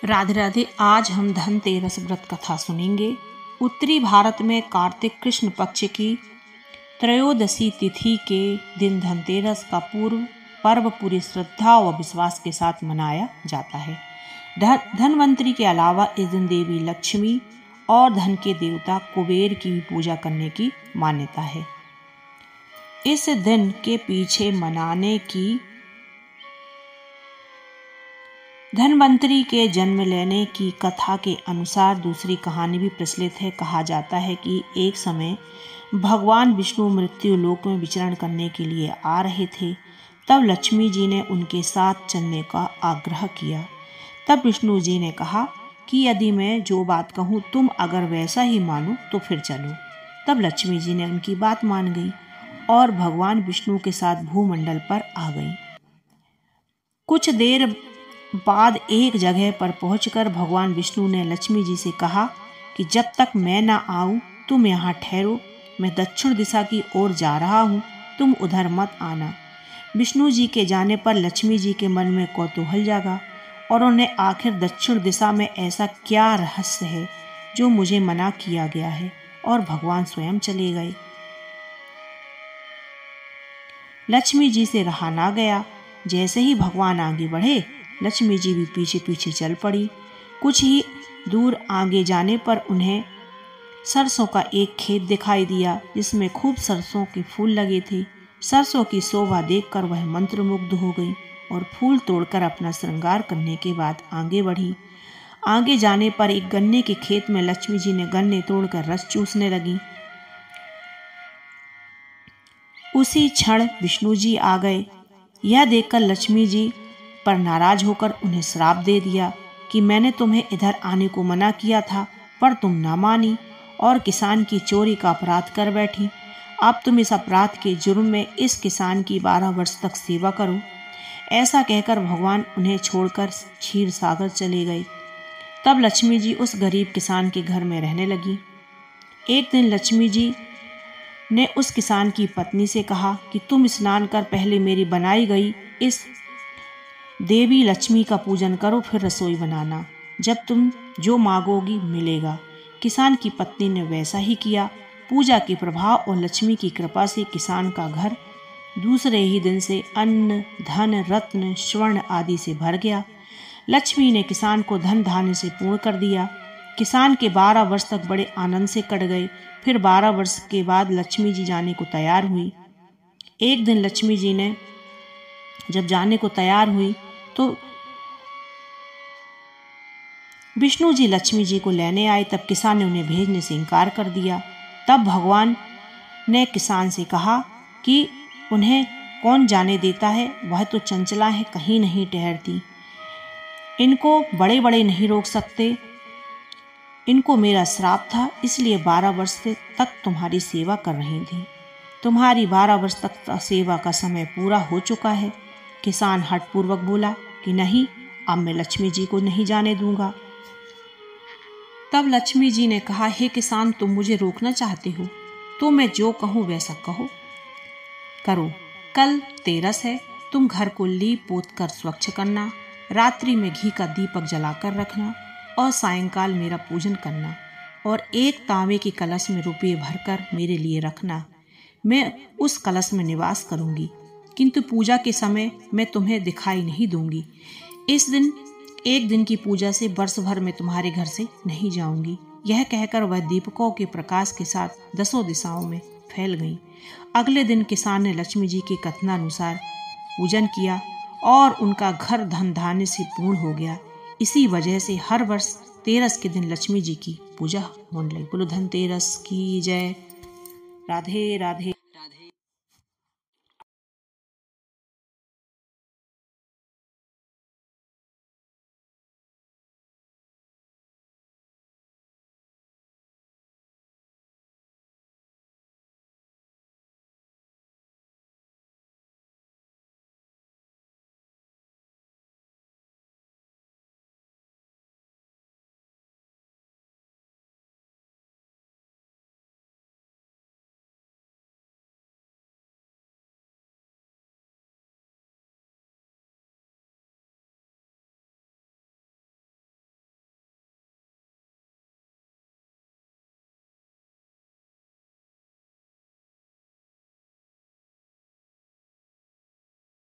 राधे राधे। आज हम धनतेरस व्रत कथा सुनेंगे। उत्तरी भारत में कार्तिक कृष्ण पक्ष की त्रयोदशी तिथि के दिन धनतेरस का पर्व पूरी श्रद्धा व विश्वास के साथ मनाया जाता है। धनवंतरी के अलावा इस दिन देवी लक्ष्मी और धन के देवता कुबेर की भी पूजा करने की मान्यता है। इस दिन के पीछे मनाने की धनवंतरी के जन्म लेने की कथा के अनुसार दूसरी कहानी भी प्रचलित है। कहा जाता है कि एक समय भगवान विष्णु मृत्यु लोक में विचरण करने के लिए आ रहे थे। तब लक्ष्मी जी ने उनके साथ चलने का आग्रह किया। तब विष्णु जी ने कहा कि यदि मैं जो बात कहूँ तुम अगर वैसा ही मानो तो फिर चलो। तब लक्ष्मी जी ने उनकी बात मान गई और भगवान विष्णु के साथ भूमंडल पर आ गई। कुछ देर बाद एक जगह पर पहुंचकर भगवान विष्णु ने लक्ष्मी जी से कहा कि जब तक मैं ना आऊं तुम यहाँ ठहरो, मैं दक्षिण दिशा की ओर जा रहा हूँ, तुम उधर मत आना। विष्णु जी के जाने पर लक्ष्मी जी के मन में कौतूहल जागा और उन्हें आखिर दक्षिण दिशा में ऐसा क्या रहस्य है जो मुझे मना किया गया है, और भगवान स्वयं चले गए। लक्ष्मी जी से रहा ना गया। जैसे ही भगवान आगे बढ़े लक्ष्मी जी भी पीछे पीछे चल पड़ी। कुछ ही दूर आगे जाने पर उन्हें सरसों का एक खेत दिखाई दिया जिसमें खूब सरसों के फूल लगे थे। सरसों की शोभा देखकर वह मंत्रमुग्ध हो गई और फूल तोड़कर अपना श्रृंगार करने के बाद आगे बढ़ी। आगे जाने पर एक गन्ने के खेत में लक्ष्मी जी ने गन्ने तोड़कर रस चूसने लगी। उसी क्षण विष्णु जी आ गए। यह देखकर लक्ष्मी जी पर नाराज होकर उन्हें श्राप दे दिया कि मैंने तुम्हें इधर आने को मना किया था पर तुम ना मानी और किसान की चोरी का अपराध कर बैठी। अब तुम इस अपराध के जुर्म में इस किसान की 12 वर्ष तक सेवा करो। ऐसा कहकर भगवान उन्हें छोड़कर क्षीर सागर चले गए। तब लक्ष्मी जी उस गरीब किसान के घर में रहने लगी। एक दिन लक्ष्मी जी ने उस किसान की पत्नी से कहा कि तुम स्नान कर पहले मेरी बनाई गई इस देवी लक्ष्मी का पूजन करो, फिर रसोई बनाना। जब तुम जो मांगोगी मिलेगा। किसान की पत्नी ने वैसा ही किया। पूजा के प्रभाव और लक्ष्मी की कृपा से किसान का घर दूसरे ही दिन से अन्न धन रत्न स्वर्ण आदि से भर गया। लक्ष्मी ने किसान को धन धान्य से पूर्ण कर दिया। किसान के 12 वर्ष तक बड़े आनंद से कट गए। फिर 12 वर्ष के बाद लक्ष्मी जी जाने को तैयार हुई। एक दिन लक्ष्मी जी ने जब जाने को तैयार हुई तो विष्णु जी लक्ष्मी जी को लेने आए। तब किसान ने उन्हें भेजने से इनकार कर दिया। तब भगवान ने किसान से कहा कि उन्हें कौन जाने देता है, वह तो चंचला है, कहीं नहीं ठहरती। इनको बड़े बड़े नहीं रोक सकते। इनको मेरा श्राप था, इसलिए 12 वर्ष तक तुम्हारी सेवा कर रही थी। तुम्हारी 12 वर्ष तक सेवा का समय पूरा हो चुका है। किसान हठपूर्वक बोला कि नहीं, अब मैं लक्ष्मी जी को नहीं जाने दूंगा। तब लक्ष्मी जी ने कहा, हे किसान, तुम मुझे रोकना चाहते हो तो मैं जो कहूँ वैसा करो। कल तेरस है, तुम घर को लीप पोत कर स्वच्छ करना, रात्रि में घी का दीपक जलाकर रखना और सायंकाल मेरा पूजन करना और एक तांबे के कलश में रुपये भरकर मेरे लिए रखना। मैं उस कलश में निवास करूंगी, किंतु पूजा के समय मैं तुम्हें दिखाई नहीं दूंगी। इस दिन एक दिन की पूजा से वर्ष भर में तुम्हारे घर से नहीं जाऊंगी। यह कहकर वह दीपकों के प्रकाश के साथ 10 दिशाओं में फैल गई। अगले दिन किसान ने लक्ष्मी जी के कथनानुसार पूजन किया और उनका घर धन धान्य से पूर्ण हो गया। इसी वजह से हर वर्ष तेरस के दिन लक्ष्मी जी की पूजा होने लगी। बोलो धनतेरस की जय। राधे राधे।